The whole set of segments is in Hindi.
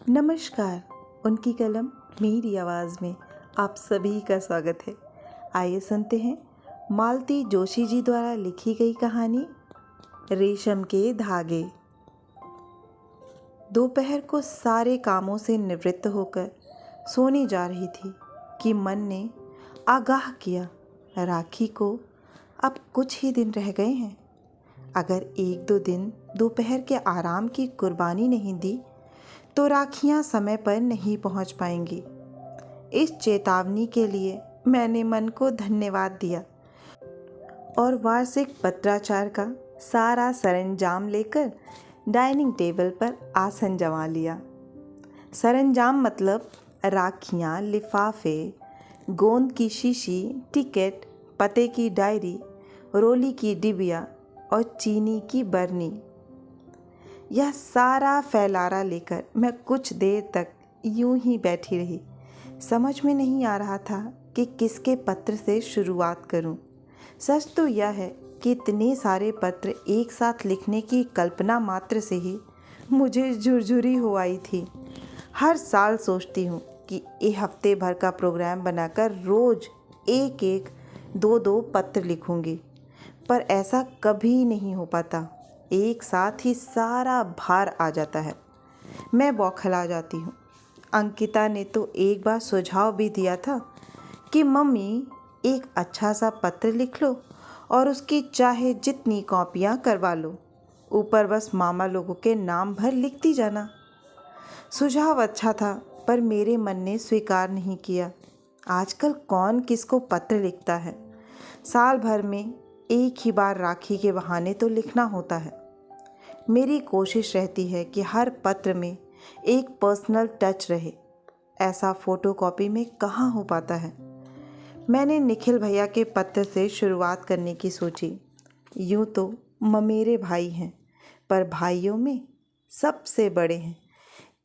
नमस्कार। उनकी कलम मेरी आवाज़ में आप सभी का स्वागत है। आइए सुनते हैं मालती जोशी जी द्वारा लिखी गई कहानी रेशम के धागे। दोपहर को सारे कामों से निवृत्त होकर सोने जा रही थी कि मन ने आगाह किया, राखी को अब कुछ ही दिन रह गए हैं। अगर एक दो दिन दोपहर के आराम की कुर्बानी नहीं दी तो राखियां समय पर नहीं पहुंच पाएंगी। इस चेतावनी के लिए मैंने मन को धन्यवाद दिया और वार्षिक पत्राचार का सारा सरंजाम लेकर डाइनिंग टेबल पर आसन जमा लिया। सरंजाम मतलब राखियां, लिफाफे, गोंद की शीशी, टिकट, पते की डायरी, रोली की डिबिया और चीनी की बरनी। यह सारा फैलारा लेकर मैं कुछ देर तक यूं ही बैठी रही। समझ में नहीं आ रहा था कि किसके पत्र से शुरुआत करूं। सच तो यह है कि इतने सारे पत्र एक साथ लिखने की कल्पना मात्र से ही मुझे झुरझुरी हो आई थी। हर साल सोचती हूँ कि एक हफ्ते भर का प्रोग्राम बनाकर रोज़ एक एक दो दो पत्र लिखूंगी, पर ऐसा कभी नहीं हो पाता। एक साथ ही सारा भार आ जाता है। मैं बौखला जाती हूँ। अंकिता ने तो एक बार सुझाव भी दिया था कि मम्मी एक अच्छा सा पत्र लिख लो और उसकी चाहे जितनी कॉपियाँ करवा लो, ऊपर बस मामा लोगों के नाम भर लिखती जाना। सुझाव अच्छा था, पर मेरे मन ने स्वीकार नहीं किया। आजकल कौन किसको पत्र लिखता है। साल भर में एक ही बार राखी के बहाने तो लिखना होता है। मेरी कोशिश रहती है कि हर पत्र में एक पर्सनल टच रहे। ऐसा फोटोकॉपी में कहाँ हो पाता है। मैंने निखिल भैया के पत्र से शुरुआत करने की सोची। यूँ तो ममेरे भाई हैं, पर भाइयों में सबसे बड़े हैं,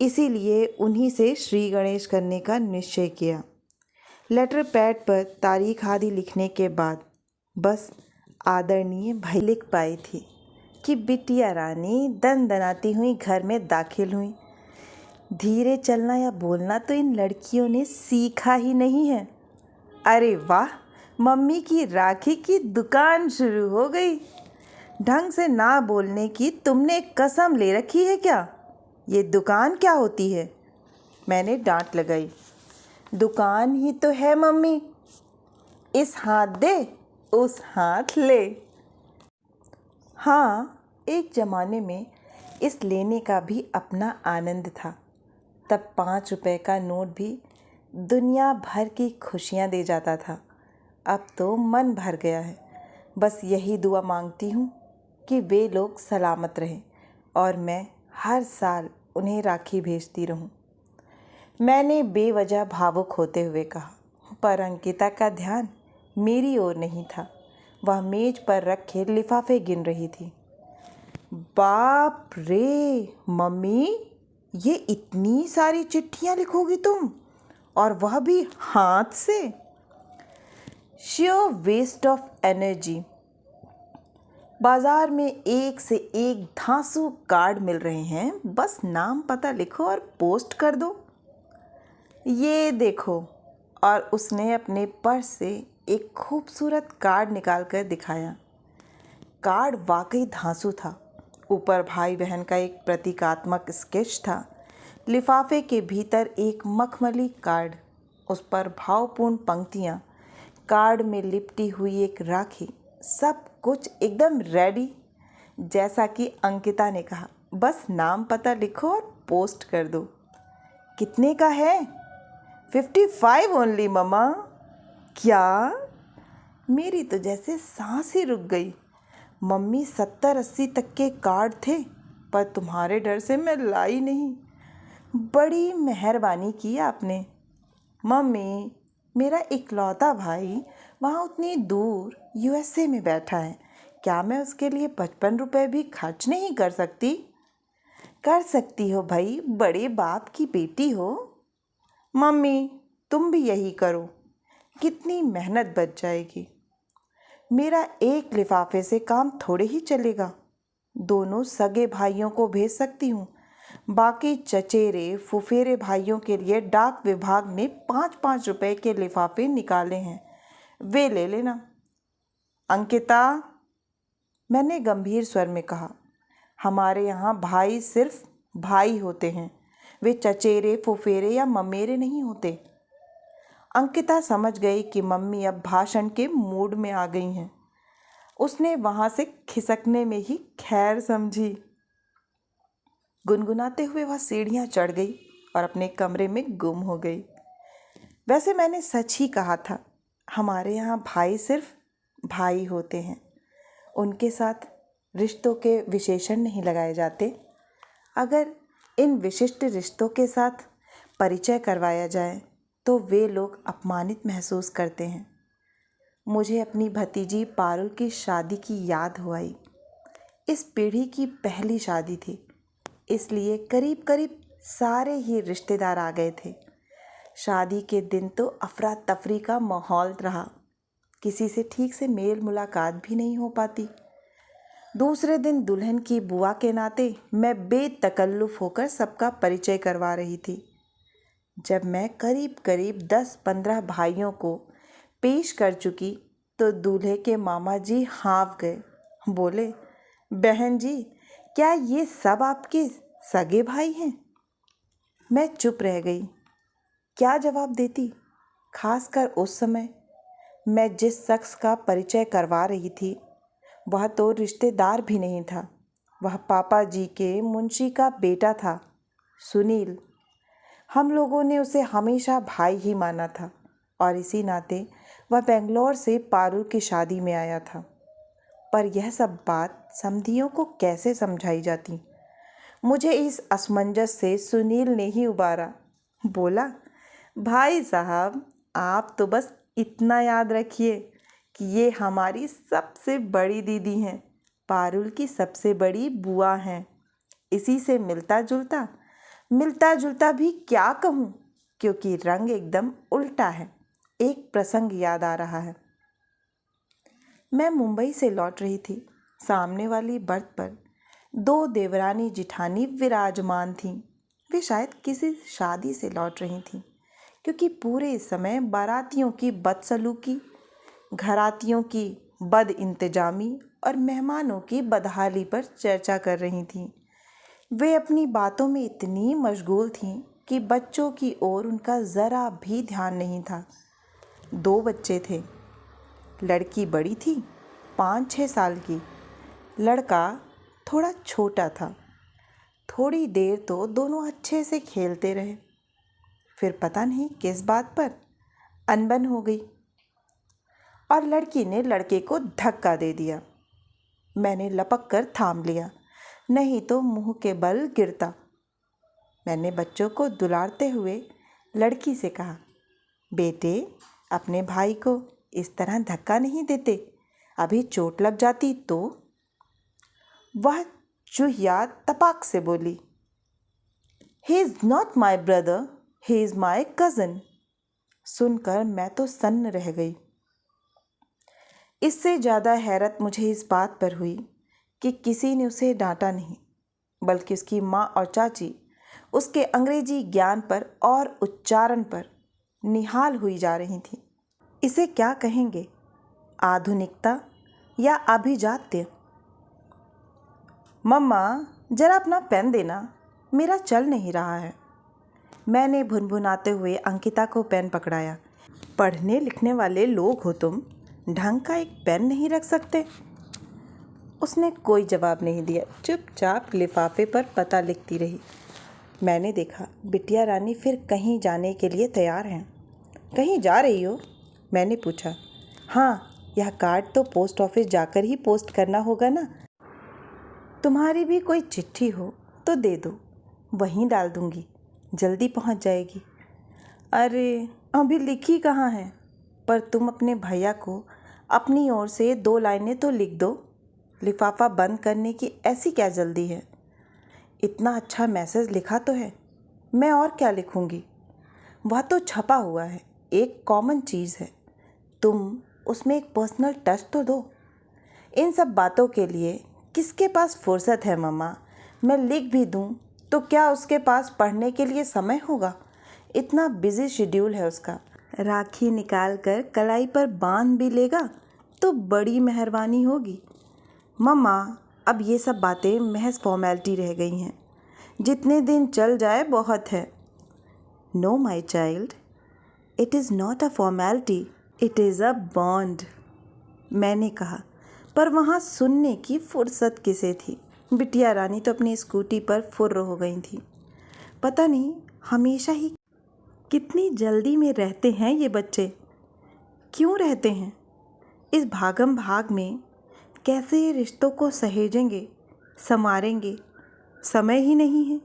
इसीलिए उन्हीं से श्री गणेश करने का निश्चय किया। लेटर पैड पर तारीख आदि लिखने के बाद बस आदरणीय भाई लिख पाई थी कि बिटिया रानी दनदनाती हुई घर में दाखिल हुई। धीरे चलना या बोलना तो इन लड़कियों ने सीखा ही नहीं है। अरे वाह, मम्मी की राखी की दुकान शुरू हो गई। ढंग से ना बोलने की तुमने कसम ले रखी है क्या? ये दुकान क्या होती है? मैंने डांट लगाई। दुकान ही तो है मम्मी। इस हाथ दे, उस हाथ ले। हाँ, एक ज़माने में इस लेने का भी अपना आनंद था। तब 5 रुपए का नोट भी दुनिया भर की खुशियाँ दे जाता था। अब तो मन भर गया है। बस यही दुआ मांगती हूँ कि वे लोग सलामत रहें और मैं हर साल उन्हें राखी भेजती रहूँ। मैंने बेवजह भावुक होते हुए कहा, पर अंकिता का ध्यान मेरी ओर नहीं था। वह मेज पर रखे लिफाफे गिन रही थी। बाप रे मम्मी, ये इतनी सारी चिट्ठियाँ लिखोगी तुम, और वह भी हाथ से? Sure waste of energy. बाजार में एक से एक धांसू कार्ड मिल रहे हैं, बस नाम पता लिखो और पोस्ट कर दो। ये देखो। और उसने अपने पर्स से एक खूबसूरत कार्ड निकाल कर दिखाया। कार्ड वाकई धांसू था। ऊपर भाई बहन का एक प्रतीकात्मक स्केच था। लिफाफे के भीतर एक मखमली कार्ड, उस पर भावपूर्ण पंक्तियाँ, कार्ड में लिपटी हुई एक राखी, सब कुछ एकदम रेडी। जैसा कि अंकिता ने कहा, बस नाम पता लिखो और पोस्ट कर दो। कितने का है? 55 ओनली मम्मा। क्या? मेरी तो जैसे सांस ही रुक गई। मम्मी 70-80 तक के कार्ड थे, पर तुम्हारे डर से मैं लाई नहीं। बड़ी मेहरबानी की आपने। मम्मी, मेरा इकलौता भाई वहाँ उतनी दूर यूएसए में बैठा है। क्या मैं उसके लिए 55 रुपये भी खर्च नहीं कर सकती? कर सकती हो भाई, बड़े बाप की बेटी हो। मम्मी, तुम भी यही करो, कितनी मेहनत बच जाएगी। मेरा एक लिफाफे से काम थोड़े ही चलेगा। दोनों सगे भाइयों को भेज सकती हूँ। बाकी चचेरे फुफेरे भाइयों के लिए डाक विभाग ने 5-5 रुपए के लिफाफे निकाले हैं, वे ले लेना। अंकिता, मैंने गंभीर स्वर में कहा, हमारे यहाँ भाई सिर्फ भाई होते हैं, वे चचेरे फुफेरे या ममेरे नहीं होते। अंकिता समझ गई कि मम्मी अब भाषण के मूड में आ गई हैं। उसने वहाँ से खिसकने में ही खैर समझी। गुनगुनाते हुए वह सीढ़ियाँ चढ़ गई और अपने कमरे में गुम हो गई। वैसे मैंने सच ही कहा था, हमारे यहाँ भाई सिर्फ भाई होते हैं, उनके साथ रिश्तों के विशेषण नहीं लगाए जाते। अगर इन विशिष्ट रिश्तों के साथ परिचय करवाया जाए तो वे लोग अपमानित महसूस करते हैं। मुझे अपनी भतीजी पारुल की शादी की याद हो आई। इस पीढ़ी की पहली शादी थी, इसलिए करीब करीब सारे ही रिश्तेदार आ गए थे। शादी के दिन तो अफरा तफरी का माहौल रहा, किसी से ठीक से मेल मुलाकात भी नहीं हो पाती। दूसरे दिन दुल्हन की बुआ के नाते मैं बेतकल्लुफ़ होकर सबका परिचय करवा रही थी। जब मैं करीब करीब 10-15 भाइयों को पेश कर चुकी तो दूल्हे के मामा जी हाँफ गए। बोले, बहन जी, क्या ये सब आपके सगे भाई हैं? मैं चुप रह गई। क्या जवाब देती, खासकर उस समय मैं जिस शख्स का परिचय करवा रही थी वह तो रिश्तेदार भी नहीं था। वह पापा जी के मुंशी का बेटा था, सुनील। हम लोगों ने उसे हमेशा भाई ही माना था और इसी नाते वह बेंगलोर से पारुल की शादी में आया था। पर यह सब बात समधियों को कैसे समझाई जाती? मुझे इस असमंजस से सुनील ने ही उबारा। बोला, भाई साहब, आप तो बस इतना याद रखिए कि ये हमारी सबसे बड़ी दीदी हैं, पारुल की सबसे बड़ी बुआ हैं। इसी से मिलता जुलता भी क्या कहूँ, क्योंकि रंग एकदम उल्टा है। एक प्रसंग याद आ रहा है। मैं मुंबई से लौट रही थी। सामने वाली बर्थ पर 2 देवरानी जिठानी विराजमान थीं। वे शायद किसी शादी से लौट रही थीं, क्योंकि पूरे समय बारातियों की बदसलूकी, घरातियों की बद इंतजामी और मेहमानों की बदहाली पर चर्चा कर रही थीं। वे अपनी बातों में इतनी मशगूल थीं कि बच्चों की ओर उनका ज़रा भी ध्यान नहीं था। 2 बच्चे थे। लड़की बड़ी थी, 5-6 साल की। लड़का थोड़ा छोटा था। थोड़ी देर तो दोनों अच्छे से खेलते रहे। फिर पता नहीं किस बात पर अनबन हो गई और लड़की ने लड़के को धक्का दे दिया। मैंने लपक कर थाम लिया, नहीं तो मुंह के बल गिरता। मैंने बच्चों को दुलारते हुए लड़की से कहा, बेटे, अपने भाई को इस तरह धक्का नहीं देते, अभी चोट लग जाती तो। वह चूहिया तपाक से बोली, he is not my brother, he is my cousin. सुनकर मैं तो सन्न रह गई। इससे ज़्यादा हैरत मुझे इस बात पर हुई कि किसी ने उसे डांटा नहीं, बल्कि उसकी माँ और चाची उसके अंग्रेजी ज्ञान पर और उच्चारण पर निहाल हुई जा रही थी। इसे क्या कहेंगे, आधुनिकता या अभिजात्य? मम्मा, जरा अपना पेन देना, मेरा चल नहीं रहा है। मैंने भुनभुनाते हुए अंकिता को पेन पकड़ाया। पढ़ने लिखने वाले लोग हो तुम, ढंग का एक पेन नहीं रख सकते? उसने कोई जवाब नहीं दिया, चुपचाप लिफाफे पर पता लिखती रही। मैंने देखा बिटिया रानी फिर कहीं जाने के लिए तैयार हैं। कहीं जा रही हो? मैंने पूछा। हाँ, यह कार्ड तो पोस्ट ऑफिस जाकर ही पोस्ट करना होगा ना। तुम्हारी भी कोई चिट्ठी हो तो दे दो, वहीं डाल दूंगी, जल्दी पहुंच जाएगी। अरे, अभी लिखी कहाँ है? पर तुम अपने भैया को अपनी ओर से 2 लाइनें तो लिख दो। लिफाफा बंद करने की ऐसी क्या जल्दी है? इतना अच्छा मैसेज लिखा तो है, मैं और क्या लिखूंगी? वह तो छपा हुआ है, एक कॉमन चीज़ है, तुम उसमें एक पर्सनल टच तो दो। इन सब बातों के लिए किसके पास फुर्सत है मम्मा? मैं लिख भी दूँ तो क्या उसके पास पढ़ने के लिए समय होगा? इतना बिजी शेड्यूल है उसका। राखी निकाल कर कलाई पर बांध भी लेगा तो बड़ी मेहरबानी होगी। मम्मा, अब ये सब बातें महज फॉर्मेलिटी रह गई हैं। जितने दिन चल जाए बहुत है। Know my child, it is not a formality, it is a bond, मैंने कहा। पर वहाँ सुनने की फुर्सत किसे थी। बिटिया रानी तो अपनी स्कूटी पर फुर्र हो गई थी। पता नहीं हमेशा ही कितनी जल्दी में रहते हैं ये बच्चे। क्यों रहते हैं? इस भागम भाग में कैसे ये रिश्तों को सहेजेंगे, संवारेंगे? समय ही नहीं है।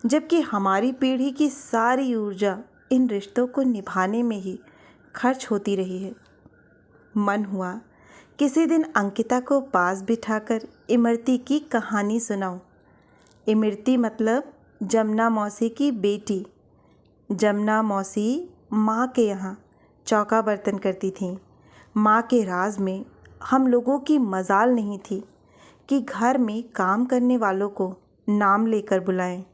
जबकि हमारी पीढ़ी की सारी ऊर्जा इन रिश्तों को निभाने में ही खर्च होती रही है। मन हुआ किसी दिन अंकिता को पास बिठाकर इमरती की कहानी सुनाऊं। इमरती मतलब जमुना मौसी की बेटी। जमुना मौसी माँ के यहाँ चौका बर्तन करती थीं। माँ के राज में हम लोगों की मजाल नहीं थी कि घर में काम करने वालों को नाम लेकर बुलाएं।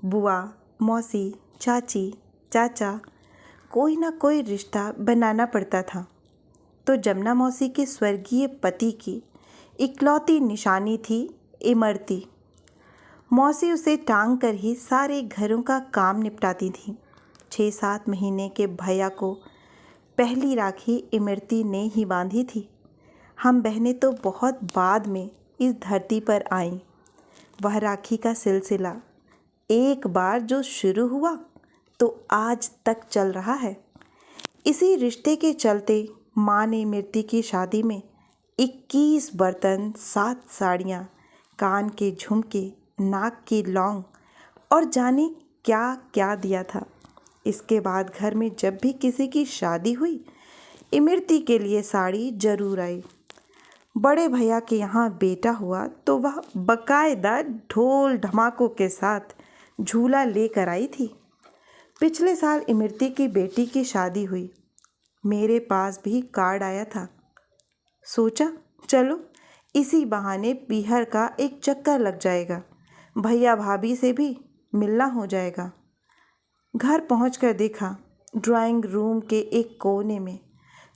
बुआ, मौसी, चाची, चाचा, कोई ना कोई रिश्ता बनाना पड़ता था। तो जमुना मौसी के स्वर्गीय पति की इकलौती निशानी थी इमरती। मौसी उसे टांग कर ही सारे घरों का काम निपटाती थी। 6-7 महीने के भैया को पहली राखी इमरती ने ही बांधी थी। हम बहनें तो बहुत बाद में इस धरती पर आईं। वह राखी का सिलसिला एक बार जो शुरू हुआ तो आज तक चल रहा है। इसी रिश्ते के चलते माँ ने इमरती की शादी में 21 बर्तन, 7 साड़ियाँ, कान के झुमके, नाक की लौंग और जाने क्या क्या दिया था। इसके बाद घर में जब भी किसी की शादी हुई, इमरती के लिए साड़ी जरूर आई। बड़े भैया के यहाँ बेटा हुआ तो वह बकायदा ढोल ढमाकों के साथ झूला लेकर आई थी। पिछले साल इमरती की बेटी की शादी हुई। मेरे पास भी कार्ड आया था। सोचा चलो इसी बहाने पीहर का एक चक्कर लग जाएगा, भैया भाभी से भी मिलना हो जाएगा। घर पहुंचकर देखा ड्राइंग रूम के एक कोने में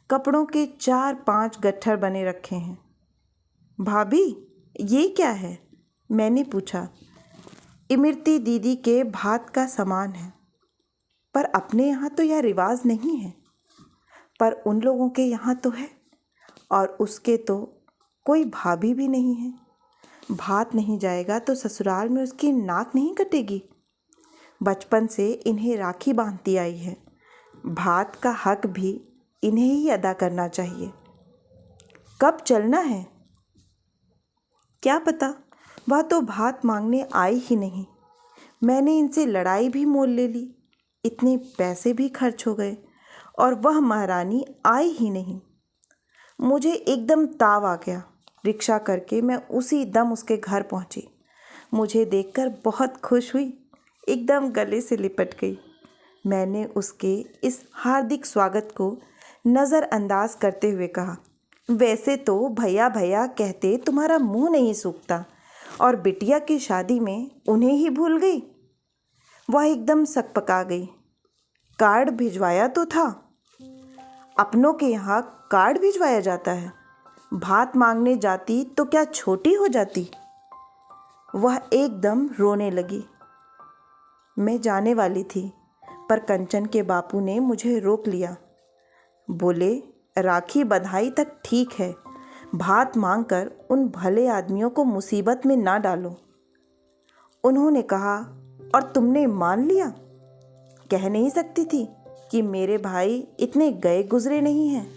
कपड़ों के 4-5 गट्ठर बने रखे हैं। भाभी, ये क्या है? मैंने पूछा। इमरती दीदी के भात का सामान है। पर अपने यहाँ तो यह रिवाज नहीं है, पर उन लोगों के यहाँ तो है। और उसके तो कोई भाभी भी नहीं है। भात नहीं जाएगा तो ससुराल में उसकी नाक नहीं कटेगी। बचपन से इन्हें राखी बांधती आई है। भात का हक भी इन्हें ही अदा करना चाहिए। कब चलना है? क्या पता, वह तो भात मांगने आई ही नहीं। मैंने इनसे लड़ाई भी मोल ले ली, इतने पैसे भी खर्च हो गए और वह महारानी आई ही नहीं। मुझे एकदम ताव आ गया। रिक्शा करके मैं उसी दम उसके घर पहुंची। मुझे देखकर बहुत खुश हुई, एकदम गले से लिपट गई। मैंने उसके इस हार्दिक स्वागत को नज़रअंदाज करते हुए कहा, वैसे तो भैया भैया कहते तुम्हारा मुंह नहीं सूखता और बिटिया की शादी में उन्हें ही भूल गई। वह एकदम सकपका गई। कार्ड भिजवाया तो था। अपनों के यहाँ कार्ड भिजवाया जाता है। भात मांगने जाती तो क्या छोटी हो जाती? वह एकदम रोने लगी। मैं जाने वाली थी पर कंचन के बापू ने मुझे रोक लिया। बोले, राखी बधाई तक ठीक है, भात मांगकर उन भले आदमियों को मुसीबत में ना डालो। उन्होंने कहा, और तुमने मान लिया? कह नहीं सकती थी कि मेरे भाई इतने गए गुजरे नहीं हैं।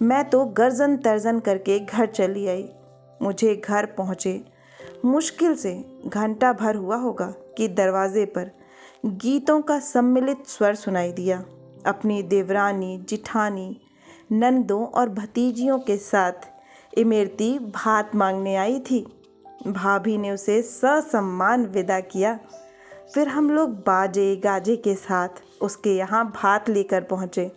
मैं तो गर्जन तर्जन करके घर चली आई। मुझे घर पहुँचे मुश्किल से घंटा भर हुआ होगा कि दरवाजे पर गीतों का सम्मिलित स्वर सुनाई दिया। अपनी देवरानी, जिठानी, नंदों और भतीजियों के साथ इमरती भात मांगने आई थी। भाभी ने उसे ससम्मान विदा किया। फिर हम लोग बाजे गाजे के साथ उसके यहाँ भात लेकर पहुँचे।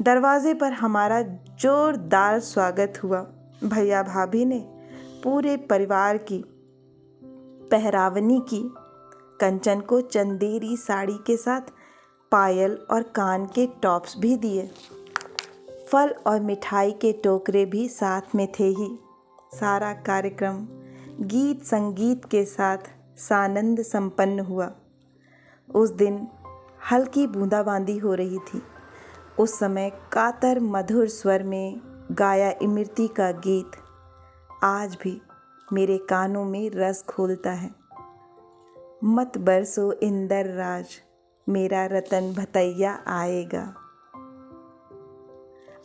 दरवाजे पर हमारा जोरदार स्वागत हुआ। भैया भाभी ने पूरे परिवार की पहरावनी की कंचन को चंदेरी साड़ी के साथ पायल और कान के टॉप्स भी दिए। फल और मिठाई के टोकरे भी साथ में थे ही। सारा कार्यक्रम गीत संगीत के साथ सानंद संपन्न हुआ। उस दिन हल्की बूंदाबांदी हो रही थी। उस समय कातर मधुर स्वर में गाया इमरती का गीत आज भी मेरे कानों में रस घोलता है। मत बरसो इंदर राज, मेरा रतन भतैया आएगा।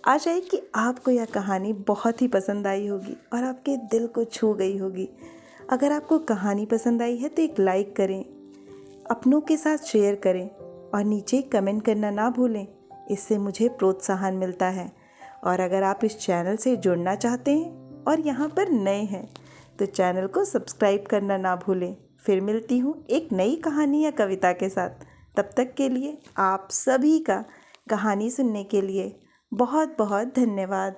आशा है कि आपको यह कहानी बहुत ही पसंद आई होगी और आपके दिल को छू गई होगी। अगर आपको कहानी पसंद आई है तो एक लाइक करें, अपनों के साथ शेयर करें और नीचे कमेंट करना ना भूलें। इससे मुझे प्रोत्साहन मिलता है। और अगर आप इस चैनल से जुड़ना चाहते हैं और यहाँ पर नए हैं तो चैनल को सब्सक्राइब करना ना भूलें। फिर मिलती हूँ एक नई कहानी या कविता के साथ। तब तक के लिए आप सभी का कहानी सुनने के लिए बहुत बहुत धन्यवाद।